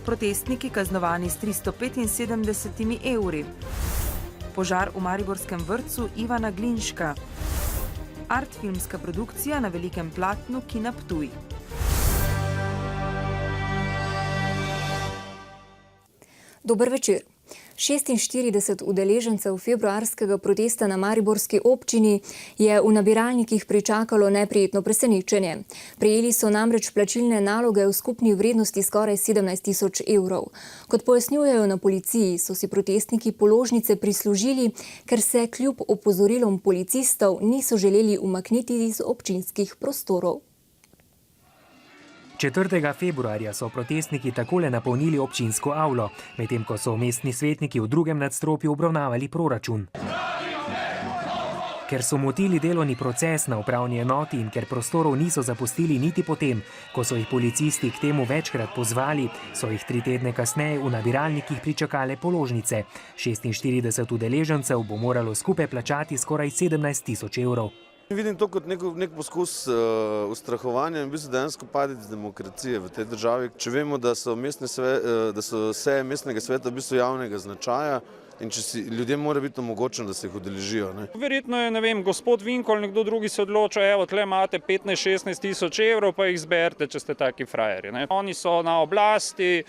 protestniki kaznovani s 375 evri. Požar v mariborskem vrtcu Ivana Glinška. Artfilmska produkcija na velikem platnu Kina Ptuj. Dober večer. 46 udeležencev februarskega protesta na mariborski občini je v nabiralnikih pričakalo neprijetno presenečenje. Prejeli so namreč plačilne naloge v skupni vrednosti skoraj 17 000 evrov. Kot pojasnjujejo na policiji, so si protestniki položnice prislužili, ker se kljub opozorilom policistov niso želeli umakniti iz občinskih prostorov. 4. februarja so protestniki takole napolnili občinsko avlo, medtem ko so mestni svetniki v drugem nadstropju obravnavali proračun. Ker so motili delovni proces na upravni enoti in ker prostorov niso zapustili niti potem, ko so jih policisti k temu večkrat pozvali, so jih 3 tedne kasneje v nabiralnikih pričakale položnice. 46 udeležencev bo moralo skupaj plačati skoraj 17 000 evrov. Vidim to kot nek poskus ustrahovanja in v bistvu dejansko padec demokracije v tej državi. Če vemo, da so seje mestnega sveta v bistvu javnega značaja in če si ljudem mora biti omogočeno, da se jih udeležijo. Verjetno je, ne vem, gospod Vinko ali nekdo drugi se odločil, evo, tle imate 15-16 000 evrov, pa jih zberete, če ste taki frajerji. Oni so na oblasti,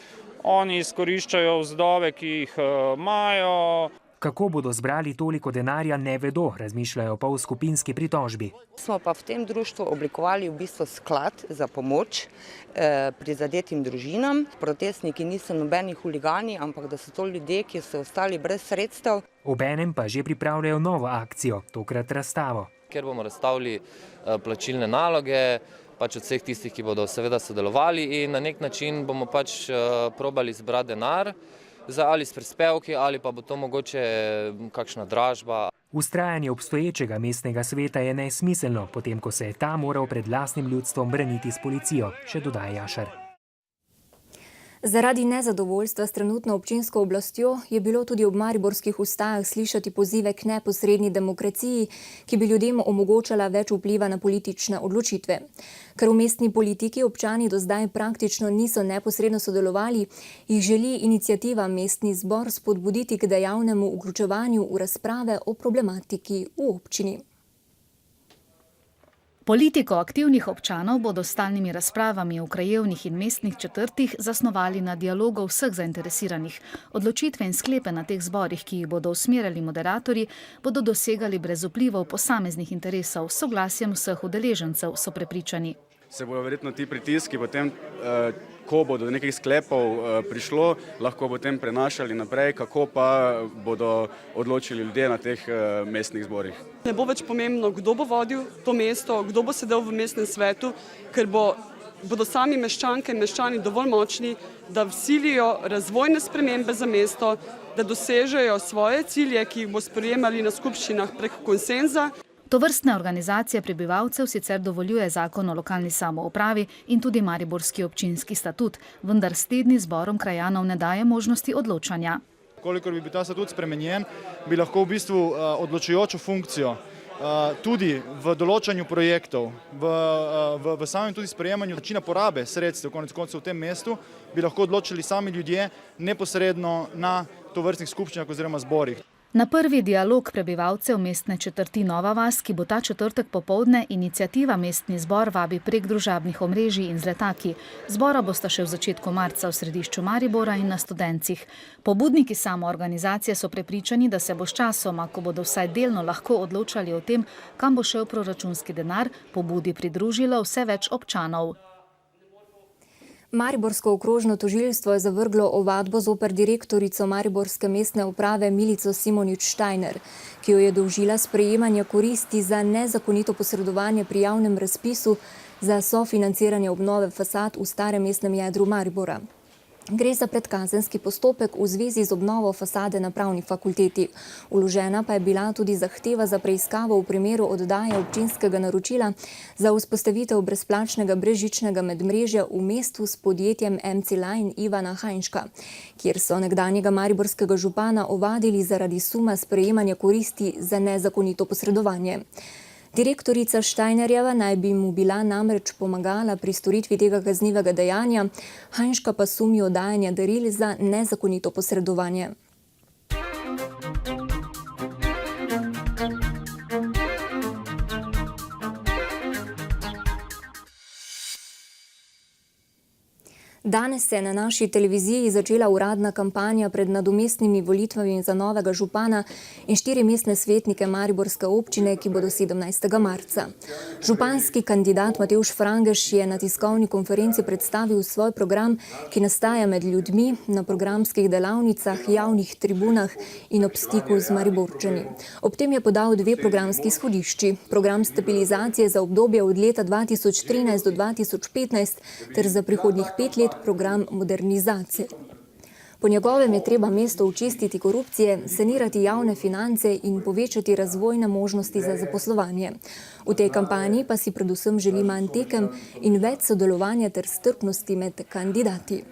oni izkoriščajo vzdove, ki jih imajo. Kako bodo zbrali toliko denarja, ne vedo, razmišljajo pa v skupinski pritožbi. Smo pa v tem društvu oblikovali v bistvu sklad za pomoč prizadetim družinam. Protestniki niso nobeni huligani, ampak da so to ljudje, ki so ostali brez sredstev. Obenem pa že pripravljajo novo akcijo, tokrat razstavo. Ker bomo razstavili plačilne naloge, pač od vseh tistih, ki bodo seveda sodelovali in na nek način bomo pač probali zbrati denar, ali s prispevki, ali pa bo to mogoče kakšna dražba. Vztrajanje obstoječega mestnega sveta je nesmiselno, potem ko se je ta moral pred lastnim ljudstvom braniti s policijo, še dodaja Jašar. Zaradi nezadovoljstva s trenutno občinsko oblastjo je bilo tudi ob mariborskih ustajah slišati pozive k neposredni demokraciji, ki bi ljudem omogočala več vpliva na politične odločitve. Ker v mestni politiki občani do zdaj praktično niso neposredno sodelovali, jih želi iniciativa Mestni zbor spodbuditi k dejavnemu vključevanju v razprave o problematiki v občini. Politiko aktivnih občanov bodo s stalnimi razpravami v krajevnih in mestnih četrtih zasnovali na dialogu vseh zainteresiranih. Odločitve in sklepe na teh zborih, ki jih bodo usmerjali moderatorji, bodo dosegali brez vplivov posameznih interesov, s soglasjem vseh udeležencev, so prepričani. Se bodo verjetno ti pritiski potem, ko bo do nekih sklepov prišlo, lahko potem prenašali naprej, kako pa bodo odločili ljudje na teh mestnih zborih. Ne bo več pomembno, kdo bo vodil to mesto, kdo bo sedel v mestnem svetu, ker bodo sami meščanke in meščani dovolj močni, da vsilijo razvojne spremembe za mesto, da dosežejo svoje cilje, ki jih bo sprejemali na skupščinah prek konsenza. Tovrstne organizacije prebivalcev sicer dovoljuje zakon o lokalni samoupravi in tudi mariborski občinski statut, vendar s tedni zborom krajanov ne daje možnosti odločanja. Kolikor bi bil ta statut spremenjen, bi lahko v bistvu odločujočo funkcijo tudi v določanju projektov, v samem tudi sprejemanju načina porabe sredstev, konec koncev v tem mestu, bi lahko odločili sami ljudje neposredno na tovrstnih skupščinah oziroma zborih. Na prvi dialog prebivalcev mestne četrti Nova vas, ki bo ta četrtek popoldne, iniciativa Mestni zbor vabi prek družabnih omrežij in z letaki. Zbora bosta še v začetku marca v središču Maribora in na Studencih. Pobudniki samoorganizacije so prepričani, da se bo s časoma, ko bodo vsaj delno lahko odločali o tem, kam bo šel proračunski denar, pobudi pridružilo vse več občanov. Mariborsko okrožno tožilstvo je zavrglo ovadbo zoper direktorico mariborske mestne uprave Milico Simonič-Štajner, ki jo je dolžila sprejemanja koristi za nezakonito posredovanje pri javnem razpisu za sofinanciranje obnove fasad v starem mestnem jedru Maribora. Gre za predkazenski postopek v zvezi z obnovo fasade na pravni fakulteti. Vložena pa je bila tudi zahteva za preiskavo v primeru oddaje občinskega naročila za vzpostavitev brezplačnega brezžičnega medmrežja v mestu s podjetjem MC Line Ivana Hajnška, kjer so nekdanjega mariborskega župana ovadili zaradi suma sprejemanja koristi za nezakonito posredovanje. Direktorica Steinerjeva naj bi mu bila namreč pomagala pri storitvi tega kaznivega dejanja, Hanžka pa sumi oddajanja daril za nezakonito posredovanje. Danes se je na naši televiziji začela uradna kampanja pred nadomestnimi volitvami za novega župana in 4 mestne svetnike mariborske občine, ki bodo 17. marca. Županski kandidat Matevž Frangež je na tiskovni konferenci predstavil svoj program, ki nastaja med ljudmi, na programskih delavnicah, javnih tribunah in ob stiku z Mariborčani. Ob tem je podal 2 programski izhodišči. Program stabilizacije za obdobje od leta 2013 do 2015 ter za prihodnjih 5 let program modernizacije. Po njegovem je treba mesto očistiti korupcije, sanirati javne finance in povečati razvojne možnosti za zaposlovanje. V tej kampanji pa si predvsem želi manj tekem in več sodelovanja ter strpnosti med kandidati.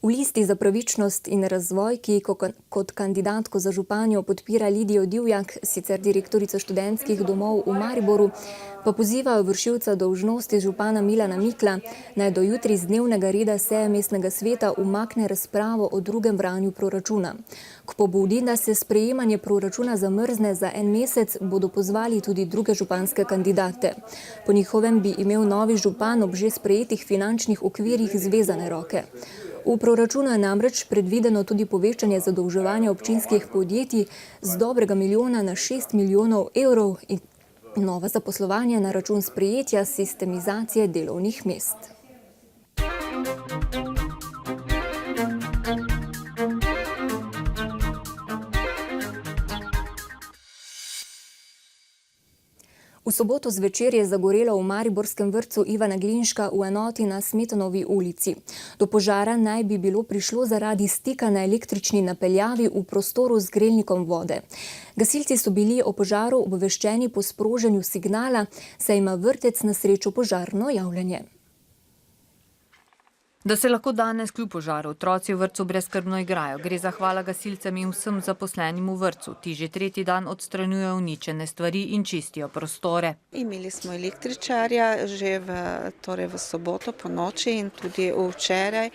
V Listi za pravičnost in razvoj, ki kot kandidatko za županjo podpira Lidijo Divjak, sicer direktorico študentskih domov v Mariboru, pa pozivajo vršilca dolžnosti župana Milana Mikla, naj do jutri z dnevnega reda seje mestnega sveta umakne razpravo o drugem branju proračuna. K pobudi, da se sprejemanje proračuna zamrzne za 1 mesec, bodo pozvali tudi druge županske kandidate. Po njihovem bi imel novi župan ob že sprejetih finančnih okvirih zvezane roke. V proračunu je namreč predvideno tudi povečanje zadolževanja občinskih podjetij z dobrega milijona na 6 milijonov evrov in nova zaposlovanja na račun sprejetja sistemizacije delovnih mest. V soboto zvečer je zagorelo v mariborskem vrtcu Ivana Glinška v enoti na Smetanovi ulici. Do požara naj bi bilo prišlo zaradi stika na električni napeljavi v prostoru z grelnikom vode. Gasilci so bili o požaru obveščeni po sproženju signala, saj ima vrtec na srečo požarno javljanje. Da se lahko danes kljub požaru otroci v vrtcu brezskrbno igrajo, gre zahvala gasilcem in vsem zaposlenim v vrtcu. Ti že 3. dan odstranjujejo uničene stvari in čistijo prostore. Imeli smo električarja že v soboto po noči in tudi včeraj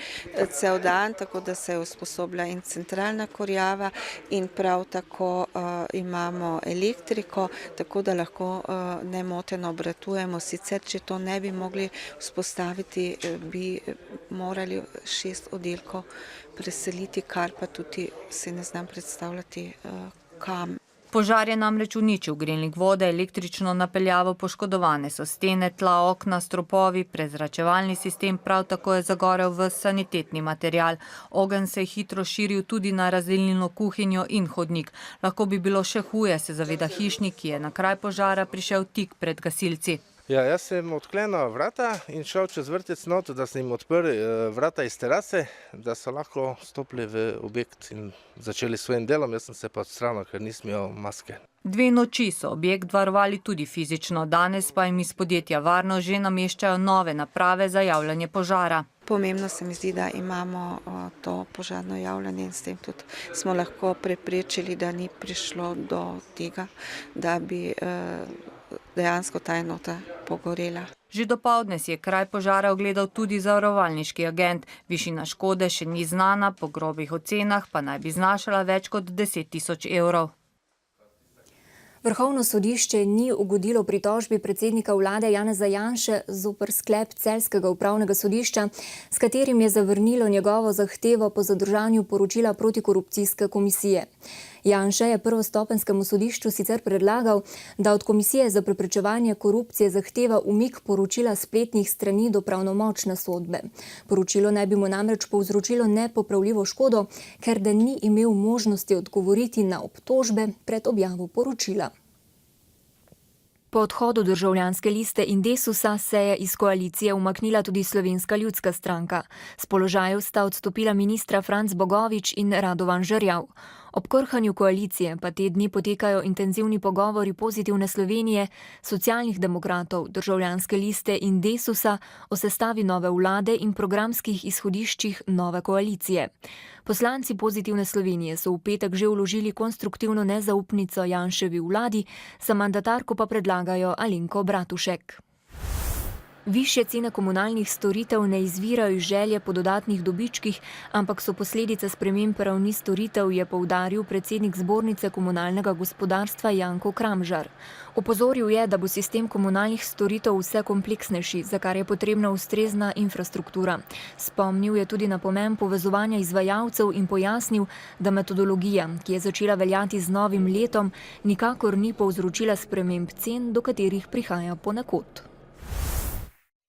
cel dan, tako da se je usposobila in centralna kurjava in prav tako imamo elektriko, tako da lahko nemoteno obratujemo. Sicer, če to ne bi mogli vzpostaviti, bi morali 6 oddelkov preseliti, kar pa tudi si ne znam predstavljati kam. Požar je namreč uničil grelnik vode, električno napeljavo, poškodovane so stene, tla, okna, stropovi, prezračevalni sistem, prav tako je zagorel ves sanitetni material. Ogenj se je hitro širil tudi na razdelilno kuhinjo in hodnik. Lahko bi bilo še huje, se zaveda hišnik, ki je na kraj požara prišel tik pred gasilci. Ja, jaz sem odklenil vrata in šel čez vrtec not, da sem jim odprl vrata iz terase, da so lahko stopili v objekt in začeli s svojim delom. Jaz sem se pa odstranil, ker nisem imel maske. 2 noči so objekt varovali tudi fizično, danes pa jim iz podjetja Varno že nameščajo nove naprave za javljanje požara. Pomembno se mi zdi, da imamo to požarno javljanje in s tem tudi smo lahko preprečili, da ni prišlo do tega, da bi dejansko ta enota pogorela. Že dopoldne si je kraj požara ogledal tudi zavarovalniški agent. Višina škode še ni znana, po grobih ocenah pa naj bi znašala več kot 10 000 evrov. Vrhovno sodišče ni ugodilo pritožbi predsednika vlade Janeza Janše zoper sklep Celjskega upravnega sodišča, s katerim je zavrnilo njegovo zahtevo po zadržanju poročila protikorupcijske komisije. Janša je prvostopenjskemu sodišču sicer predlagal, da od Komisije za preprečevanje korupcije zahteva umik poročila spletnih strani do pravnomočne sodbe. Poročilo naj bi mu namreč povzročilo nepopravljivo škodo, ker da ni imel možnosti odgovoriti na obtožbe pred objavo poročila. Po odhodu Državljanske liste in Desusa se je iz koalicije umaknila tudi Slovenska ljudska stranka. S položajev sta odstopila ministra Franc Bogovič in Radovan Žerjav. Ob krhanju koalicije pa te dni potekajo intenzivni pogovori Pozitivne Slovenije, Socialnih demokratov, Državljanske liste in Desusa o sestavi nove vlade in programskih izhodiščih nove koalicije. Poslanci Pozitivne Slovenije so v petek že vložili konstruktivno nezaupnico Janševi vladi, za mandatarko pa predlagajo Alenko Bratušek. Višje cene komunalnih storitev ne izvirajo iz želje po dodatnih dobičkih, ampak so posledice sprememb ravni storitev, je poudaril predsednik Zbornice komunalnega gospodarstva Janko Kramžar. Opozoril je, da bo sistem komunalnih storitev vse kompleksnejši, za kar je potrebna ustrezna infrastruktura. Spomnil je tudi na pomen povezovanja izvajalcev in pojasnil, da metodologija, ki je začela veljati z novim letom, nikakor ni povzročila sprememb cen, do katerih prihaja ponekod.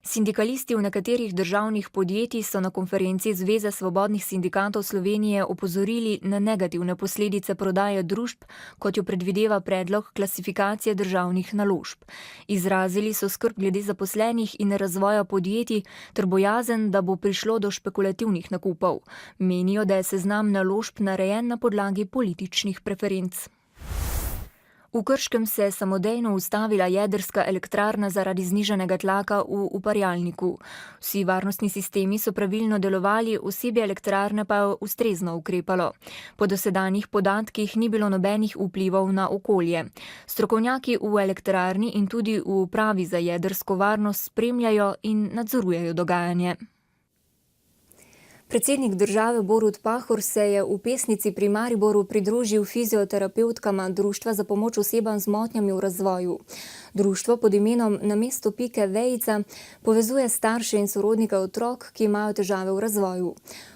Sindikalisti v nekaterih državnih podjetij so na konferenci Zveze svobodnih sindikatov Slovenije opozorili na negativne posledice prodaje družb, kot jo predvideva predlog klasifikacije državnih naložb. Izrazili so skrb glede zaposlenih in razvoja podjetij ter bojazen, da bo prišlo do špekulativnih nakupov. Menijo, da je seznam naložb narejen na podlagi političnih preferenc. V Krškem se je samodejno ustavila jedrska elektrarna zaradi znižanega tlaka v uparjalniku. Vsi varnostni sistemi so pravilno delovali, osebje elektrarne pa je ustrezno ukrepalo. Po dosedanjih podatkih ni bilo nobenih vplivov na okolje. Strokovnjaki v elektrarni in tudi v upravi za jedrsko varnost spremljajo in nadzorujejo dogajanje. Predsednik države Borut Pahor se je v Pesnici pri Mariboru pridružil fizioterapevtkama Društva za pomoč osebam z motnjami v razvoju. Društvo pod imenom Namesto pike vejica povezuje starše in sorodnike otrok, ki imajo težave v razvoju.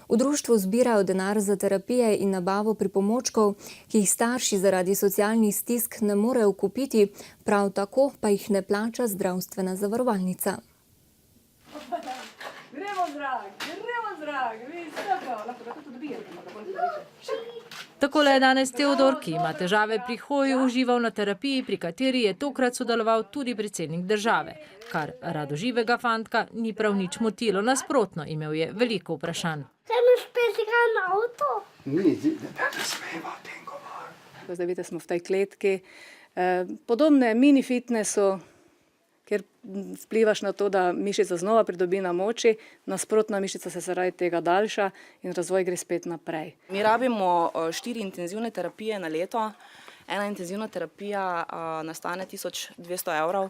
V društvu zbirajo denar za terapije in nabavo pripomočkov, ki jih starši zaradi socialnih stisk ne morejo kupiti, prav tako pa jih ne plača zdravstvena zavarovalnica. Takole je danes Teodor, ki ima težave pri hoji, užival na terapiji, pri kateri je tokrat sodeloval tudi predsednik države. Kar radoživega fantka ni prav nič motilo, nasprotno, imel je veliko vprašanj. Zdaj vidite, smo v tej kletki. Podobne mini fitnessu, ker vplivaš na to, da mišica znova pridobi na moči, nasprotna mišica se zaradi tega daljša in razvoj gre spet naprej. Mi rabimo 4 intenzivne terapije na leto. Ena intenzivna terapija nastane 1200 evrov.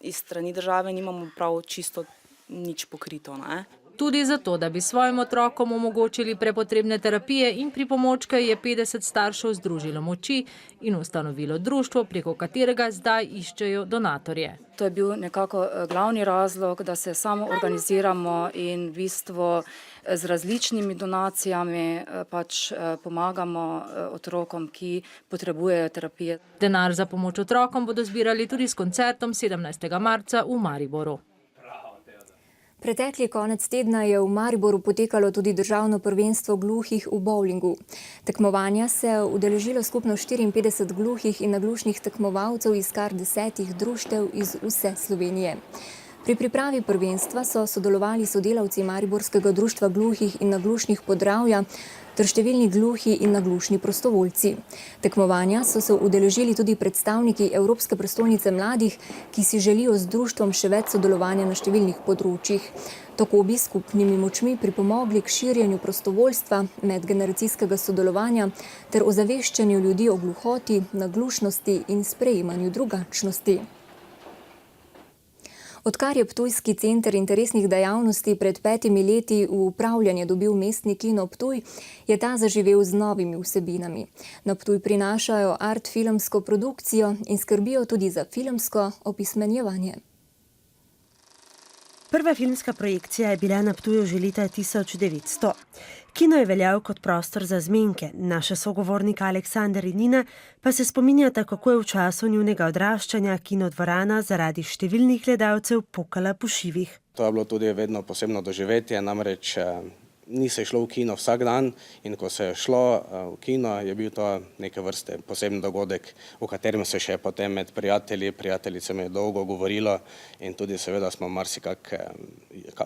Iz strani države nimamo prav čisto nič pokrito, ne? Tudi zato, da bi svojim otrokom omogočili prepotrebne terapije in pripomočke, je 50 staršev združilo moči in ustanovilo društvo, preko katerega zdaj iščejo donatorje. To je bil nekako glavni razlog, da se samo organiziramo in v bistvu z različnimi donacijami pač pomagamo otrokom, ki potrebujejo terapije. Denar za pomoč otrokom bodo zbirali tudi s koncertom 17. marca v Mariboru. Pretekli konec tedna je v Mariboru potekalo tudi državno prvenstvo gluhih v bowlingu. Tekmovanja se je udeležilo skupno 54 gluhih in naglušnih tekmovalcev iz kar 10 društev iz vse Slovenije. Pri pripravi prvenstva so sodelovali sodelavci Mariborskega društva gluhih in naglušnih Podravja ter številni gluhi in naglušni prostovoljci. Tekmovanja so se udeležili tudi predstavniki Evropske prestolnice mladih, ki si želijo z društvom še več sodelovanja na številnih področjih. Tako bi skupnimi močmi pripomogli k širjenju prostovoljstva, medgeneracijskega sodelovanja ter ozaveščanju ljudi o gluhoti, naglušnosti in sprejemanju drugačnosti. Odkar je Ptujski center interesnih dejavnosti pred 5 leti v upravljanje dobil mestni kino Ptuj, je ta zaživel z novimi vsebinami. Na Ptuj prinašajo art filmsko produkcijo in skrbijo tudi za filmsko opismenjevanje. Prva filmska projekcija je bila na Ptuju že leta 1900. Kino je veljal kot prostor za zmenke. Naša sogovornika Aleksander in Nina pa se spominjata, kako je v času njunega odraščanja kinodvorana zaradi številnih gledalcev pokala po šivih. To je bilo tudi vedno posebno doživetje, namreč ni se šlo v kino vsak dan in ko se je šlo v kino, je bil to neke vrste poseben dogodek, o katerem se še potem med prijateljicami dolgo govorilo in tudi seveda smo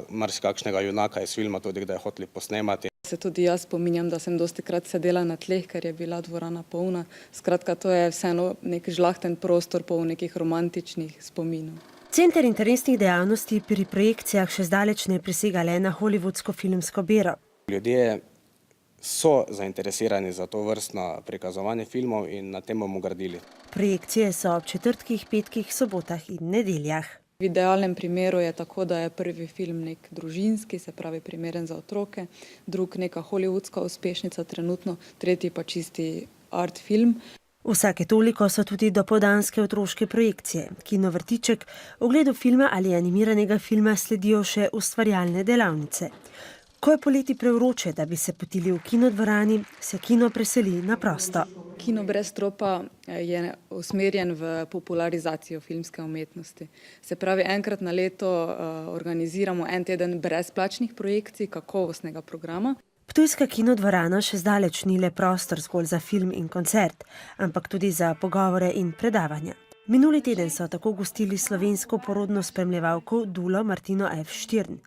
marsikakšnega junaka iz filma tudi kdaj hoteli posnemati. Se tudi jaz spominjam, da sem dostikrat sedela na tleh, ker je bila dvorana polna. Skratka, to je vseeno nek žlahten prostor poln nekih romantičnih spominov. Center interesnih dejavnosti pri projekcijah še zdaleč ne presega le na hollywoodsko filmsko bero. Ljudje so zainteresirani za to vrstno prikazovanje filmov in na tem bomo gradili. Projekcije so ob četrtkih, petkih, sobotah in nedeljah. V idealnem primeru je tako, da je prvi film nek družinski, se pravi primeren za otroke, drug neka hollywoodska uspešnica trenutno, tretji pa čisti art film. Vsake toliko so tudi dopoldanske otroške projekcije. Kino Vrtiček, ogledu filma ali animiranega filma sledijo še ustvarjalne delavnice. Ko je poleti prevroče, da bi se potili v kinodvorani, se kino preseli na prosto. Kino brez stropa je usmerjen v popularizacijo filmske umetnosti. Se pravi, enkrat na leto organiziramo en teden brezplačnih projekcij, kakovostnega programa. Ptujska kinodvorana še zdaleč ni le prostor zgolj za film in koncert, ampak tudi za pogovore in predavanja. Minuli teden so tako gostili slovensko porodno spremljevalko Dulo Martino F. Štirn.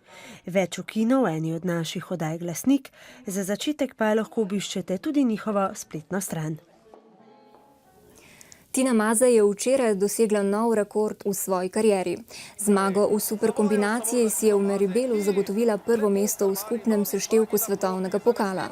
Več v kino v eni od naših oddaj Glasnik, za začetek pa lahko obiščete tudi njihovo spletno stran. Tina Maze je včeraj dosegla nov rekord v svoji karieri. Zmago v superkombinaciji si je v Meribelu zagotovila prvo mesto v skupnem seštevku svetovnega pokala.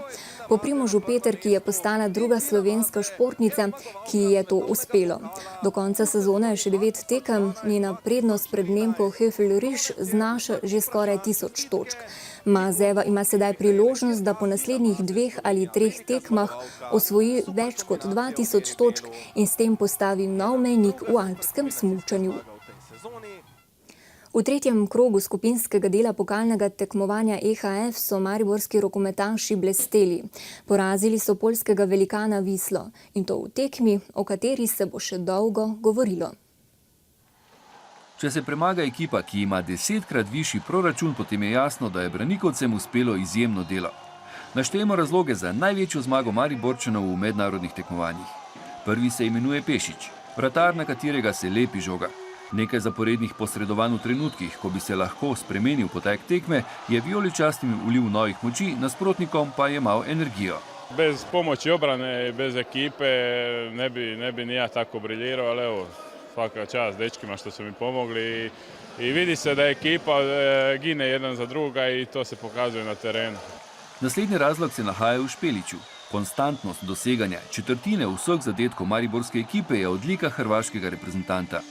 Po Primožu Peterki je postala druga slovenska športnica, ki ji je to uspelo. Do konca sezone je še 9 tekem, njena prednost pred Nemko Höfel-Riesch znaša že skoraj 1000 točk. Mazeva ima sedaj priložnost, da po naslednjih 2 ali 3 tekmah osvoji več kot 2000 točk in s tem postavi nov mejnik v alpskem smučanju. V tretjem krogu skupinskega dela pokalnega tekmovanja EHF so mariborski rokometaši blesteli. Porazili so poljskega velikana Vislo in to v tekmi, o kateri se bo še dolgo govorilo. Če se premaga ekipa, ki ima 10-krat višji proračun, potem je jasno, da je Branikovcem uspelo izjemno delo. Naštejemo razloge za največjo zmago Mariborčanov v mednarodnih tekmovanjih. Prvi se imenuje Pešič, vratar, na katerega se lepi žoga. Nekaj zaporednih posredovanj v trenutkih, ko bi se lahko spremenil potek tekme, je vijoličastim vlil novih moči, nasprotnikom pa je mal energijo. Bez pomoči obrane, bez ekipe ne bi nija tako briljiral, ali evo, svaka čast dečkima što su mi pomogli i vidi se da ekipa gine jedan za druga i to se pokazuje na terenu. Naslednji razlog se nahaja v Špeliću. Konstantnost doseganja četrtine vseh zadetkov mariborske ekipe je odlika hrvaškega reprezentanta.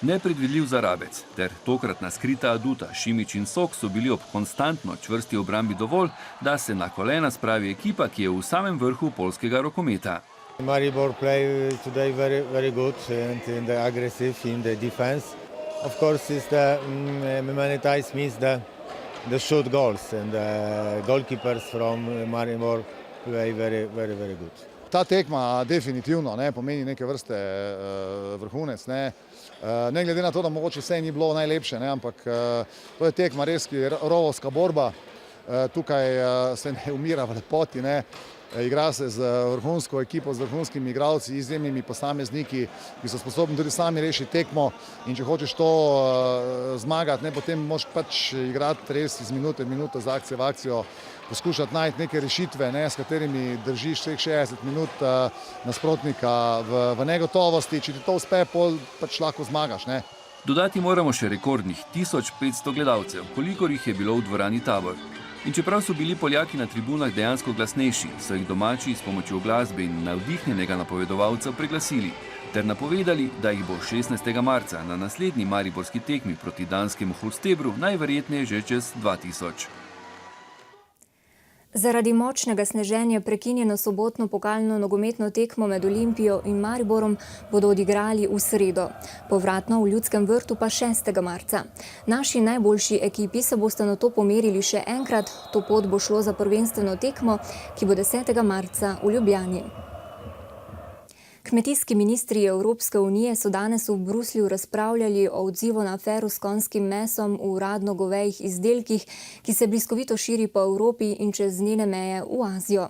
Nepredvidljiv Zarabec ter tokratna skrita aduta Šimić in Sok so bili ob konstantno čvrsti obrambi dovolj, da se na kolena spravi ekipa, ki je v samem vrhu poljskega rokometa. Maribor play today very good and in the aggressive in the defense. Of course, is the many times miss the shoot goals and the goalkeepers from Maribor play very good. Ta tekma definitivno pomeni neke vrste vrhunec. Ne glede na to, da mogoče vse ni bilo najlepše, ampak to je tekma res, ki je rovovska borba. Tukaj se ne umira v lepoti. Igra se z vrhunsko ekipo, z vrhunskimi igralci, izjemnimi posamezniki, ki so sposobni tudi sami rešiti tekmo. In če hočeš to zmagati, potem moraš pač igrati res iz minute v minuto, z akcije v akcijo, poskušati najti neke rešitve, s katerimi držiš vseh 60 minut nasprotnika v negotovosti. Če ti to uspe, pač lahko zmagaš. Dodati moramo še rekordnih 1500 gledalcev, kolikor jih je bilo v dvorani Tabor. In čeprav so bili Poljaki na tribunah dejansko glasnejši, so jih domači s pomočjo glasbe in navdihnjenega napovedovalca preglasili ter napovedali, da jih bo 16. marca na naslednji mariborski tekmi proti danskemu Holstebru najverjetneje že čez 2000. Zaradi močnega sneženja prekinjeno sobotno pokalno nogometno tekmo med Olimpijo in Mariborom bodo odigrali v sredo. Povratno v Ljudskem vrtu pa 6. marca. Naši najboljši ekipi se boste nato pomerili še enkrat. To pot bo šlo za prvenstveno tekmo, ki bo 10. marca v Ljubljani. Kmetijski ministri Evropske unije so danes v Bruslju razpravljali o odzivu na afero s konjskim mesom v uradno govejih izdelkih, ki se bliskovito širi po Evropi in čez njene meje v Azijo.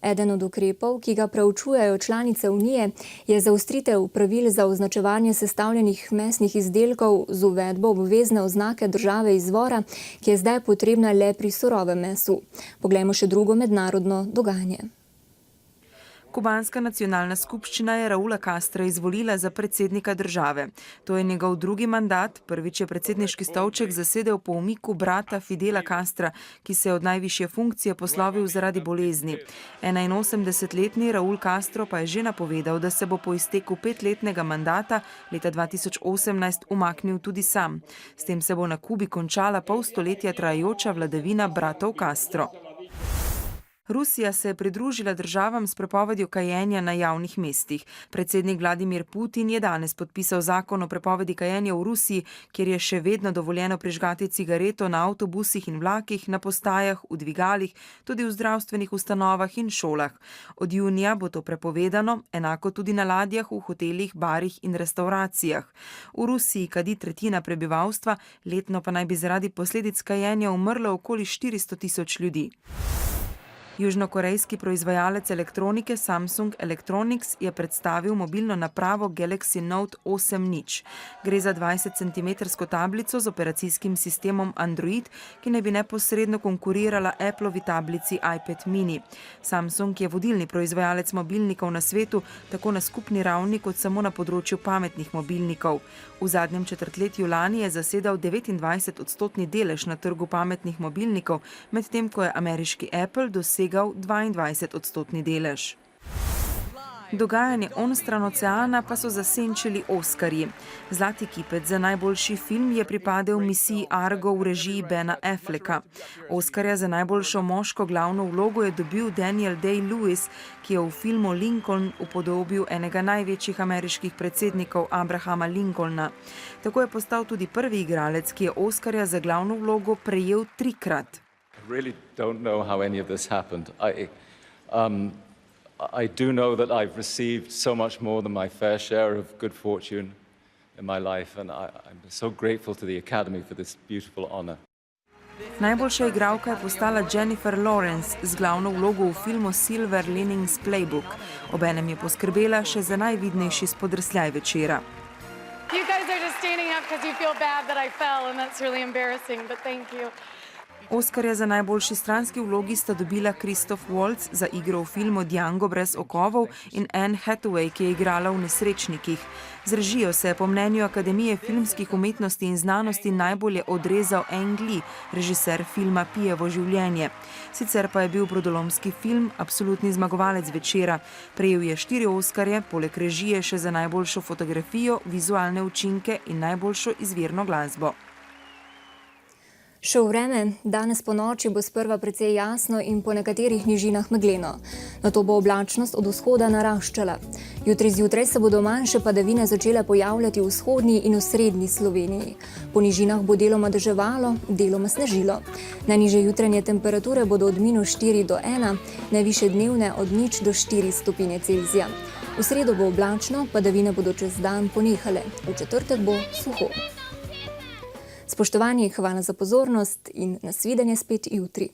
Eden od ukrepov, ki ga preučujejo članice unije, je zaostritev pravil za označevanje sestavljenih mesnih izdelkov z uvedbo obvezne oznake države izvora, ki je zdaj potrebna le pri surovem mesu. Poglejmo še drugo mednarodno dogajanje. Kubanska nacionalna skupščina je Raula Castra izvolila za predsednika države. To je njegov drugi mandat, prvič je predsedniški stolček zasedel po umiku brata Fidela Castra, ki se je od najvišje funkcije poslovil zaradi bolezni. 81-letni Raul Castro pa je že napovedal, da se bo po izteku 5-letnega mandata leta 2018 umaknil tudi sam. S tem se bo na Kubi končala pol stoletja trajajoča vladavina bratov Castro. Rusija se je pridružila državam s prepovedjo kajenja na javnih mestih. Predsednik Vladimir Putin je danes podpisal zakon o prepovedi kajenja v Rusiji, kjer je še vedno dovoljeno prižgati cigareto na avtobusih in vlakih, na postajah, v dvigalih, tudi v zdravstvenih ustanovah in šolah. Od junija bo to prepovedano, enako tudi na ladjah, v hotelih, barih in restauracijah. V Rusiji kadi tretjina prebivalstva, letno pa naj bi zaradi posledic kajenja umrlo okoli 400.000 ljudi. Južnokorejski proizvajalec elektronike Samsung Electronics je predstavil mobilno napravo Galaxy Note 8.0. Gre za 20-centimetrsko tablico z operacijskim sistemom Android, ki naj bi neposredno konkurirala Appleovi tablici iPad mini. Samsung je vodilni proizvajalec mobilnikov na svetu, tako na skupni ravni kot samo na področju pametnih mobilnikov. V zadnjem četrtletju lani je zasedal 29% delež na trgu pametnih mobilnikov, medtem ko je ameriški Apple dosegel 22% delež. Dogajanje onstran oceana pa so zasenčili Oskarji. Zlati kipec za najboljši film je pripadel misiji Argo v režiji Bena Afflecka. Oskarja za najboljšo moško glavno vlogo je dobil Daniel Day-Lewis, ki je v filmu Lincoln upodobil enega največjih ameriških predsednikov Abrahama Lincolna. Tako je postal tudi prvi igralec, ki je Oskarja za glavno vlogo prejel 3-krat. I really don't know how any of this happened. I do know that I've received so much more than my fair share of good fortune in my life, and I'm so grateful to the Academy for this beautiful honor. Najboljša igralka je postala Jennifer Lawrence z glavno vlogo v filmu Silver Linings Playbook. Obenem je poskrbela še za najvidnejši spodrsljaj večera. You guys are just standing up because you feel bad that I fell, and that's really embarrassing, but thank you. Oskarja za najboljši stranski vlogi sta dobila Christoph Waltz za igro v filmu Django brez okovov in Anne Hathaway, ki je igrala v Nesrečnikih. Z režijo se je po mnenju Akademije filmskih umetnosti in znanosti najbolje odrezal Ang Lee, režiser filma Pijevo življenje. Sicer pa je bil brodolomski film absolutni zmagovalec večera. Prejel je 4 Oskarje, poleg režije še za najboljšo fotografijo, vizualne učinke in najboljšo izvirno glasbo. Še vreme, danes po noči bo sprva precej jasno in po nekaterih nižinah megleno. Nato bo oblačnost od vzhoda naraščala. Jutri zjutraj se bodo manjše padavine začele pojavljati v vzhodni in v srednji Sloveniji. Po nižinah bo deloma deževalo, deloma snežilo. Najnižje jutranje temperature bodo od -4 do 1, najvišje dnevne od 0 do 4 stopinje Celzija. V sredo bo oblačno, padavine bodo čez dan ponehale. V četrtek bo suho. Spoštovani, hvala za pozornost in nasvidenje spet jutri.